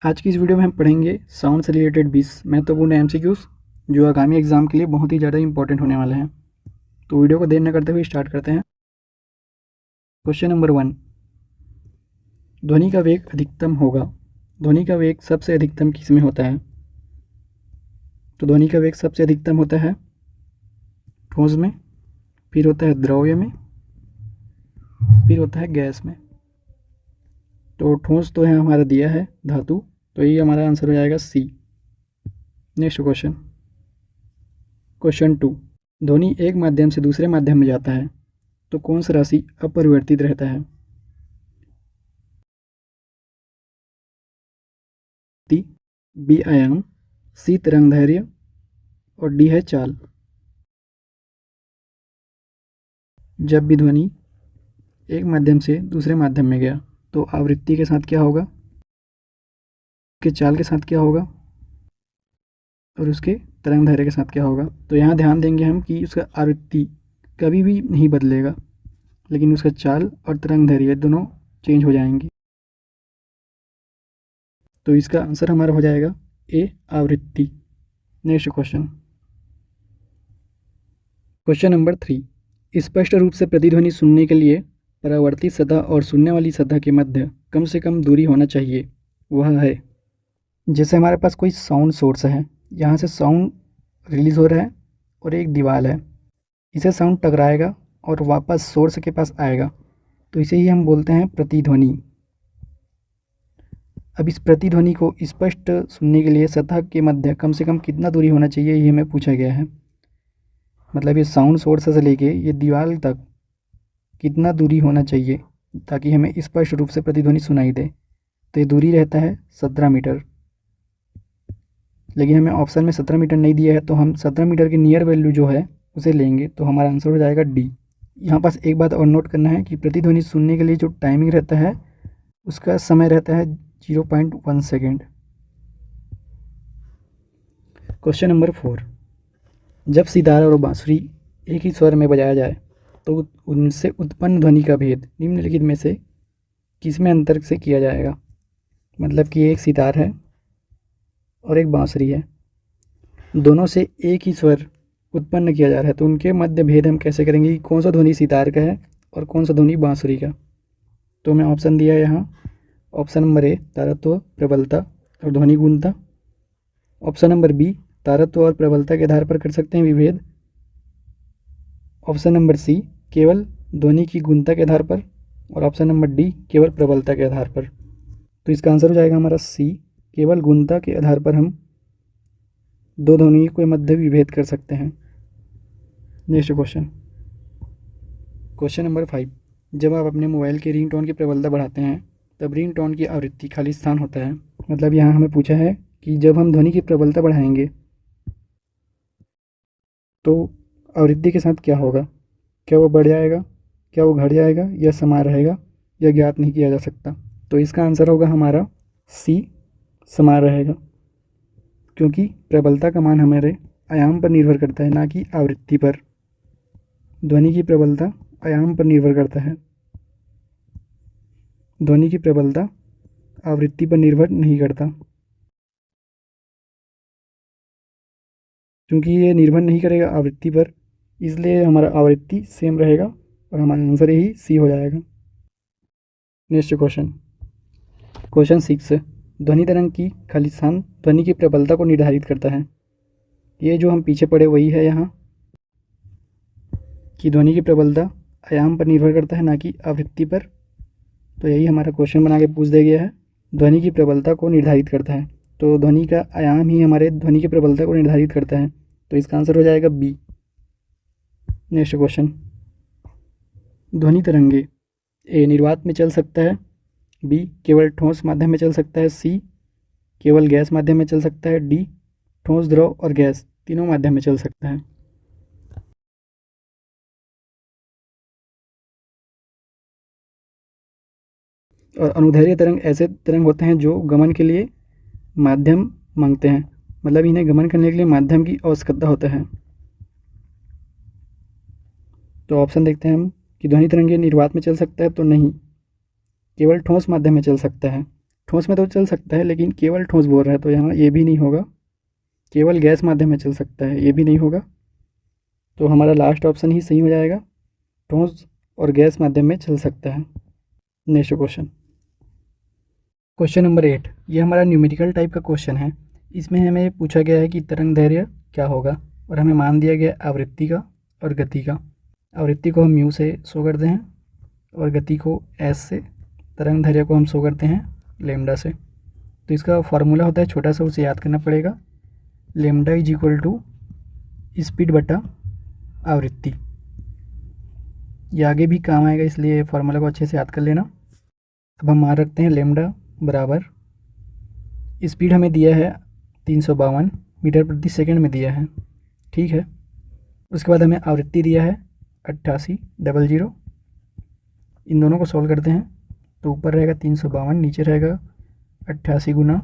आज की इस वीडियो में हम पढ़ेंगे साउंड से रिलेटेड 20 महत्वपूर्ण एमसीक्यूज जो आगामी एग्जाम के लिए बहुत ही ज़्यादा इंपॉर्टेंट होने वाले हैं। तो वीडियो को देर न करते हुए स्टार्ट करते हैं। क्वेश्चन नंबर 1, ध्वनि का वेग अधिकतम होगा। ध्वनि का वेग सबसे अधिकतम किस में होता है? तो ध्वनि का वेग सबसे अधिकतम होता है ठोस में, फिर होता है द्रव्य में, फिर होता है गैस में। तो ठोस तो है हमारा दिया है धातु, तो ये हमारा आंसर हो जाएगा सी। नेक्स्ट क्वेश्चन, क्वेश्चन 2, ध्वनि एक माध्यम से दूसरे माध्यम में जाता है तो कौन सा राशि अपरिवर्तित रहता है? बी आयाम, सी तरंग दैर्ध्य और डी है चाल। जब भी ध्वनि एक माध्यम से दूसरे माध्यम में गया तो आवृत्ति के साथ क्या होगा, के चाल के साथ क्या होगा और उसके तरंग दैर्ध्य के साथ क्या होगा। तो यहाँ ध्यान देंगे हम कि उसका आवृत्ति कभी भी नहीं बदलेगा, लेकिन उसका चाल और तरंग दैर्ध्य दोनों चेंज हो जाएंगी। तो इसका आंसर हमारा हो जाएगा ए, आवृत्ति। नेक्स्ट क्वेश्चन, क्वेश्चन नंबर 3, स्पष्ट रूप से प्रतिध्वनि सुनने के लिए परावर्तित सतह और सुनने वाली सतह के मध्य कम से कम दूरी होना चाहिए। वह है, जैसे हमारे पास कोई साउंड सोर्स है, यहाँ से साउंड रिलीज हो रहा है और एक दीवार है, इसे साउंड टकराएगा और वापस सोर्स के पास आएगा, तो इसे ही हम बोलते हैं प्रतिध्वनि। अब इस प्रतिध्वनि को स्पष्ट सुनने के लिए सतह के मध्य कम से कम कितना दूरी होना चाहिए, ये हमें पूछा गया है। मतलब ये साउंड सोर्स से लेके ये दीवार तक कितना दूरी होना चाहिए ताकि हमें स्पष्ट रूप से प्रतिध्वनि सुनाई दे। तो ये दूरी रहता है 17 मीटर, लेकिन हमें ऑप्शन में 17 मीटर नहीं दिया है, तो हम 17 मीटर की नियर वैल्यू जो है उसे लेंगे, तो हमारा आंसर हो जाएगा डी। यहाँ पास एक बात और नोट करना है कि प्रतिध्वनि सुनने के लिए जो टाइमिंग रहता है उसका समय रहता है 0.1 सेकेंड। क्वेश्चन नंबर 4, जब सितार और बांसुरी एक ही स्वर में बजाया जाए तो उनसे उत्पन्न ध्वनि का भेद निम्नलिखित में से किसमें अंतर से किया जाएगा। मतलब कि एक सितार है और एक बांसुरी है, दोनों से एक ही स्वर उत्पन्न किया जा रहा है, तो उनके मध्य भेद हम कैसे करेंगे कि कौन सा ध्वनि सितार का है और कौन सा ध्वनि बांसुरी का। तो हमें ऑप्शन दिया है यहाँ, ऑप्शन नंबर ए तारत्व, प्रबलता और ध्वनि गुणता। ऑप्शन नंबर बी तारत्व और प्रबलता के आधार पर कर सकते हैं विभेद। ऑप्शन नंबर सी केवल ध्वनि की गुणता के आधार पर, और ऑप्शन नंबर डी केवल प्रबलता के आधार पर। तो इसका आंसर हो जाएगा हमारा सी, केवल गुणता के आधार पर हम दो ध्वनियों के मध्य विभेद कर सकते हैं। नेक्स्ट क्वेश्चन, क्वेश्चन नंबर 5, जब आप अपने मोबाइल के रिंगटोन की प्रबलता बढ़ाते हैं तब रिंगटोन की आवृत्ति खाली स्थान होता है। मतलब यहाँ हमें पूछा है कि जब हम ध्वनि की प्रबलता बढ़ाएंगे तो आवृत्ति के साथ क्या होगा, क्या वो बढ़ जाएगा, क्या वो घट जाएगा या समान रहेगा, यह ज्ञात नहीं किया जा सकता। तो इसका आंसर होगा हमारा सी, समान रहेगा, क्योंकि प्रबलता का मान हमारे आयाम पर निर्भर करता है, ना कि आवृत्ति पर। ध्वनि की प्रबलता आयाम पर निर्भर करता है, ध्वनि की प्रबलता आवृत्ति पर निर्भर नहीं करता। क्योंकि ये निर्भर नहीं करेगा आवृत्ति पर, इसलिए हमारा आवृत्ति सेम रहेगा और हमारा आंसर यही सी हो जाएगा। नेक्स्ट क्वेश्चन, क्वेश्चन 6, ध्वनि तरंग की खाली स्थान ध्वनि की प्रबलता को निर्धारित करता है। ये जो हम पीछे पढ़े वही है यहाँ कि ध्वनि की प्रबलता आयाम पर निर्भर करता है, ना कि आवृत्ति पर। तो यही हमारा क्वेश्चन बना के पूछ दिया गया है, ध्वनि की प्रबलता को निर्धारित करता है। तो ध्वनि का आयाम ही हमारे ध्वनि की प्रबलता को निर्धारित करता है, तो इसका आंसर हो जाएगा बी। नेक्स्ट क्वेश्चन, ध्वनि तरंगे ए निर्वात में चल सकता है, बी केवल ठोस माध्यम में चल सकता है, सी केवल गैस माध्यम में चल सकता है, डी ठोस, द्रव और गैस तीनों माध्यम में चल सकता है। और अनुदैर्ध्य तरंग ऐसे तरंग होते हैं जो गमन के लिए माध्यम मांगते हैं, मतलब इन्हें गमन करने के लिए माध्यम की आवश्यकता होता है। तो ऑप्शन देखते हैं हम कि ध्वनि तरंगे निर्वात में चल सकता है, तो नहीं, केवल ठोस माध्यम में चल सकता है। ठोस में तो चल सकता है, लेकिन केवल ठोस बोल रहा है तो यहाँ ये भी नहीं होगा। केवल गैस माध्यम में चल सकता है, ये भी नहीं होगा। तो हमारा लास्ट ऑप्शन ही सही हो जाएगा, ठोस और गैस माध्यम में चल सकता है। नेक्स्ट क्वेश्चन, क्वेश्चन नंबर 8, ये हमारा न्यूमेरिकल टाइप का क्वेश्चन है। इसमें हमें पूछा गया है कि तरंग दैर्घ्य क्या होगा, और हमें मान दिया गया आवृत्ति का और गति का। आवृत्ति को हम म्यू से शो करते हैं और गति को एस से, तरंग दैर्घ्य को हम शो करते हैं लेमडा से। तो इसका फॉर्मूला होता है छोटा सा, उसे याद करना पड़ेगा, lambda is equal to speed बटा आवृत्ति। ये आगे भी काम आएगा, इसलिए फार्मूला को अच्छे से याद कर लेना। अब हम मान रखते हैं लेमडा बराबर, स्पीड हमें दिया है 352 मीटर प्रति सेकंड में दिया है, ठीक है। उसके बाद हमें आवृत्ति दिया है 8800। इन दोनों को सॉल्व करते हैं तो ऊपर रहेगा 352, नीचे रहेगा 88 गुना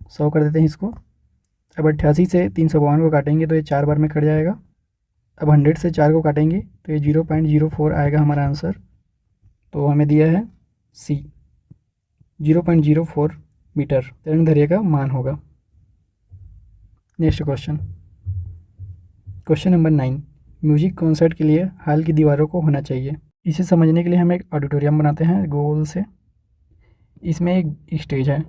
100 कर देते हैं इसको। अब 88 से 352 को काटेंगे तो ये 4 बार में कट जाएगा। अब 100 से 4 को काटेंगे तो ये 0.04 आएगा हमारा आंसर। तो हमें दिया है सी, 0.04 मीटर तरंग दैर्घ्य का मान होगा। Next question, question number 9, music concert के लिए हॉल की दीवारों को होना चाहिए। इसे समझने के लिए हम एक ऑडिटोरियम बनाते हैं गोल से। इसमें एक स्टेज है,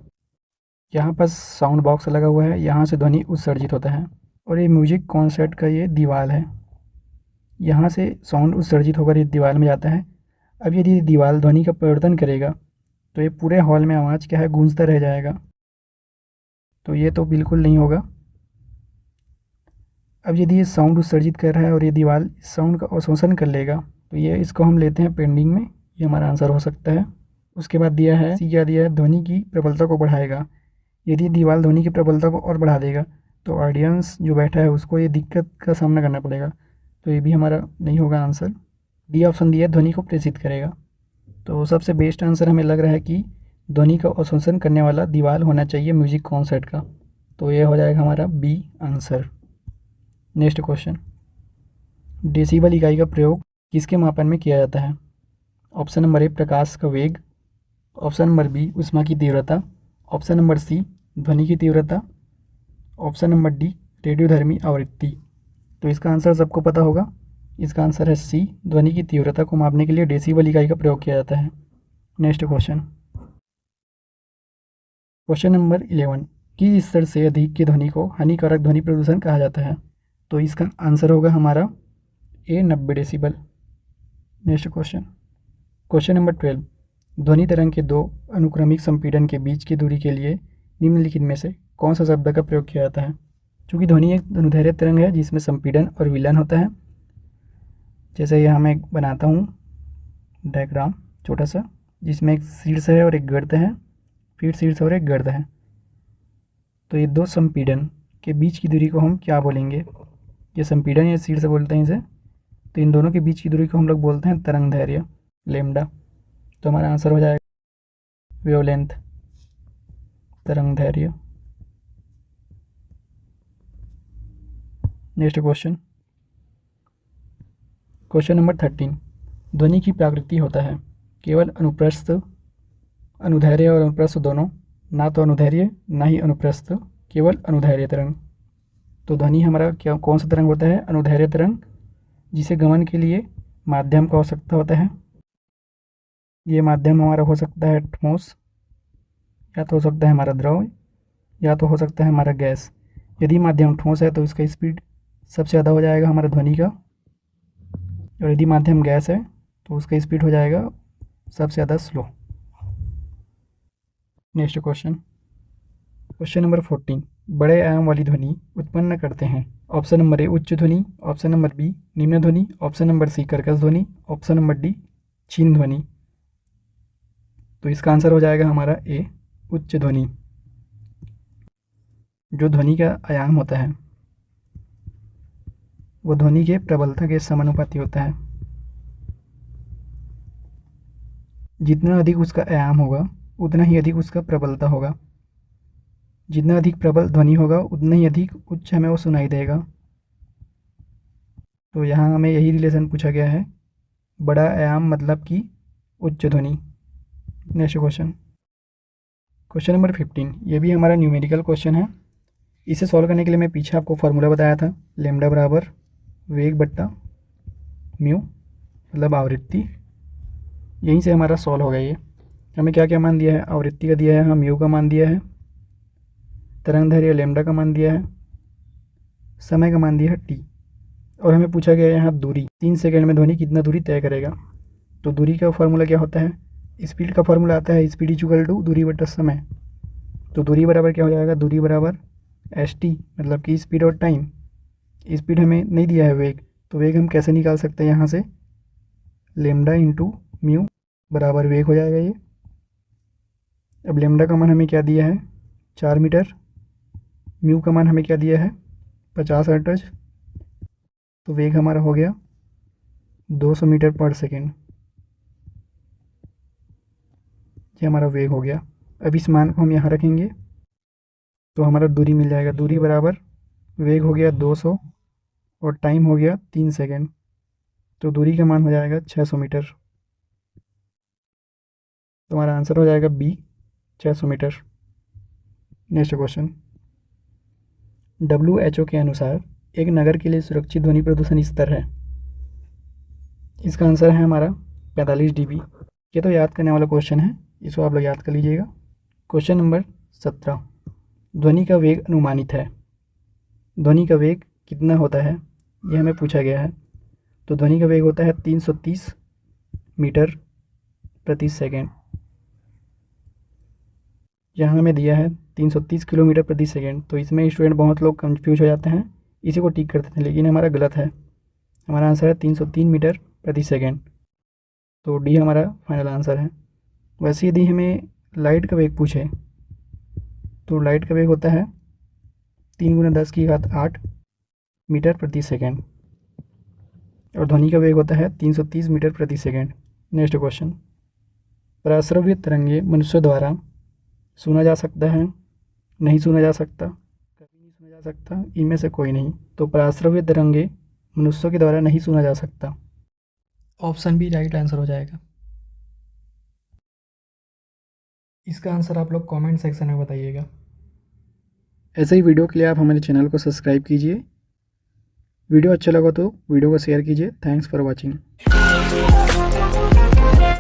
यहाँ पर साउंड बॉक्स लगा हुआ है, यहाँ से ध्वनि उत्सर्जित होता है, और ये म्यूजिक कॉन्सर्ट का ये दीवार है। यहाँ से साउंड उत्सर्जित होकर ये दीवार में जाता है। अब यदि दीवार ध्वनि का प्रवर्तन करेगा तो ये पूरे हॉल में आवाज़ क्या है, गूंजता रह जाएगा। तो ये तो बिल्कुल नहीं होगा। अब यदि ये साउंड उत्सर्जित कर रहा है और ये दीवार साउंड का अवशोषण कर लेगा तो ये इसको हम लेते हैं पेंडिंग में, ये हमारा आंसर हो सकता है। उसके बाद दिया है सी, क्या दिया है, ध्वनि की प्रबलता को बढ़ाएगा। यदि दीवार ध्वनि की प्रबलता को और बढ़ा देगा तो ऑडियंस जो बैठा है उसको ये दिक्कत का सामना करना पड़ेगा। तो ये भी हमारा नहीं होगा आंसर। डी ऑप्शन दिया, ध्वनि को प्रेषित करेगा। तो सबसे बेस्ट आंसर हमें लग रहा है कि ध्वनि का अवशोषण करने वाला दीवार होना चाहिए म्यूजिक कॉन्सर्ट का। तो ये हो जाएगा हमारा B answer. Next question, decibel इकाई का प्रयोग किसके मापन में किया जाता है। ऑप्शन नंबर ए, प्रकाश का वेग। ऑप्शन नंबर बी, ऊष्मा की तीव्रता। ऑप्शन नंबर सी, ध्वनि की तीव्रता। ऑप्शन नंबर डी, रेडियोधर्मी आवृत्ति। तो इसका आंसर सबको पता होगा, इसका आंसर है सी, ध्वनि की तीव्रता को मापने के लिए डेसिबल इकाई का प्रयोग किया जाता है। नेक्स्ट क्वेश्चन, क्वेश्चन नंबर 11, किस स्तर से अधिक की ध्वनि को हानिकारक ध्वनि प्रदूषण कहा जाता है। तो इसका आंसर होगा हमारा ए, 90 decibel. Next question, question number 12, ध्वनि तरंग के दो अनुक्रमिक संपीड़न के बीच की दूरी के लिए निम्नलिखित में से कौन सा शब्द का प्रयोग किया जाता है। चूँकि ध्वनि एक अनुदैर्घ्य तरंग है जिसमें संपीड़न और विलयन होता है। जैसे यहाँ मैं बनाता हूँ डायग्राम छोटा सा, जिसमें एक शीर्ष है और एक गर्त है, फिर शीर्ष और एक गर्त है। तो ये दो संपीड़न के बीच की दूरी को हम क्या बोलेंगे, ये संपीड़न या शीर्ष बोलते हैं इसे। तो इन दोनों के बीच की दूरी को हम लोग बोलते हैं तरंग दैर्घ्य, लेमडा। तो हमारा आंसर हो जाएगा वेवलेंथ, तरंग दैर्घ्य। नेक्स्ट क्वेश्चन, क्वेश्चन नंबर 13, ध्वनि की प्रकृति होता है केवल अनुप्रस्थ, अनुदैर्घ्य और अनुप्रस्थ दोनों, ना तो अनुदैर्घ्य ना ही अनुप्रस्थ, केवल अनुदैर्घ्य तरंग। तो ध्वनि हमारा क्या, कौन सा तरंग होता है, अनुदैर्घ्य तरंग, जिसे गमन के लिए माध्यम का आवश्यकता होता है। ये माध्यम हमारा हो सकता है ठोस, या तो हो सकता है हमारा द्रव, या तो हो सकता है हमारा गैस। यदि माध्यम ठोस है तो इसका स्पीड सबसे ज़्यादा हो जाएगा हमारा ध्वनि का, और यदि माध्यम गैस है तो उसका स्पीड हो जाएगा सबसे ज़्यादा slow. Next question, question number 14, बड़े आयाम वाली ध्वनि उत्पन्न करते हैं। ऑप्शन नंबर ए, उच्च ध्वनि। ऑप्शन नंबर बी, निम्न ध्वनि। ऑप्शन नंबर सी, कर्कश ध्वनि। ऑप्शन नंबर डी, क्षीण ध्वनि। तो इसका आंसर हो जाएगा हमारा ए, उच्च ध्वनि। जो ध्वनि का आयाम होता है वो ध्वनि के प्रबलता के समानुपाती होता है। जितना अधिक उसका आयाम होगा उतना ही अधिक उसका प्रबलता होगा। जितना अधिक प्रबल ध्वनि होगा उतना ही अधिक उच्च हमें वो सुनाई देगा। तो यहाँ हमें यही रिलेशन पूछा गया है, बड़ा आयाम मतलब कि उच्च ध्वनि। नेक्स्ट क्वेश्चन, क्वेश्चन नंबर 15, ये भी हमारा न्यूमेरिकल क्वेश्चन है। इसे सॉल्व करने के लिए मैं पीछे आपको फार्मूला बताया था, लैम्डा बराबर वेग बट्टा म्यू मतलब आवृत्ति। यहीं से हमारा सॉल्व होगा। ये हमें क्या क्या मान दिया है, आवृत्ति का दिया है, हाँ म्यू का मान दिया है, तरंग दैर्घ्य लैम्डा का मान दिया है, समय का मान दिया है टी, और हमें पूछा गया है यहाँ दूरी, 3 सेकंड में ध्वनि कितना दूरी तय करेगा। तो दूरी का फार्मूला क्या होता है, स्पीड का फार्मूला आता है स्पीड इक्वल टू दूरी बटा समय। तो दूरी बराबर क्या हो जाएगा, दूरी बराबर एस टी मतलब कि स्पीड और टाइम। स्पीड हमें नहीं दिया है वेग, तो वेग हम कैसे निकाल सकते हैं यहाँ से, लेमडा इंटू म्यू बराबर वेग हो जाएगा ये। अब लेमडा का मान हमें क्या दिया है 4 मीटर, म्यू का मान हमें क्या दिया है 50 हर्ट्ज, तो वेग हमारा हो गया 200 मीटर पर सेकेंड। ये हमारा वेग हो गया। अब इस मान को हम यहाँ रखेंगे तो हमारा दूरी मिल जाएगा, दूरी बराबर वेग हो गया 200 और टाइम हो गया 3 सेकेंड, तो दूरी का मान हो जाएगा 600 मीटर। तो हमारा आंसर हो जाएगा B 600 metre. Next question, WHO के अनुसार एक नगर के लिए सुरक्षित ध्वनि प्रदूषण स्तर है। इसका आंसर है हमारा 45 dB। ये तो याद करने वाला क्वेश्चन है, इसको आप लोग याद कर लीजिएगा। क्वेश्चन नंबर 17, ध्वनि का वेग अनुमानित है। ध्वनि का वेग कितना होता है ये हमें पूछा गया है। तो ध्वनि का वेग होता है 330 मीटर प्रति सेकेंड। यहाँ हमें दिया है 330 किलोमीटर प्रति सेकेंड, तो इसमें स्टूडेंट बहुत लोग कंफ्यूज हो जाते हैं, इसी को टिक करते हैं, लेकिन हमारा गलत है। हमारा आंसर है 303 मीटर प्रति सेकेंड, तो डी हमारा फाइनल आंसर है। वैसे यदि हमें लाइट का वेग पूछे तो लाइट का वेग होता है 3 × 10⁸ मीटर प्रति सेकेंड, और ध्वनि का वेग होता है 330 मीटर प्रति सेकेंड। नेक्स्ट क्वेश्चन, पराश्रव्य तरंगे मनुष्य द्वारा सुना जा सकता है, नहीं सुना जा सकता, कभी नहीं सुना जा सकता, इनमें से कोई नहीं। तो पराश्रव्य तरंगे मनुष्यों के द्वारा नहीं सुना जा सकता, ऑप्शन बी राइट आंसर हो जाएगा। इसका आंसर आप लोग कमेंट सेक्शन में बताइएगा। ऐसे ही वीडियो के लिए आप हमारे चैनल को सब्सक्राइब कीजिए। वीडियो अच्छा लगा तो वीडियो को शेयर कीजिए। Thanks for watching.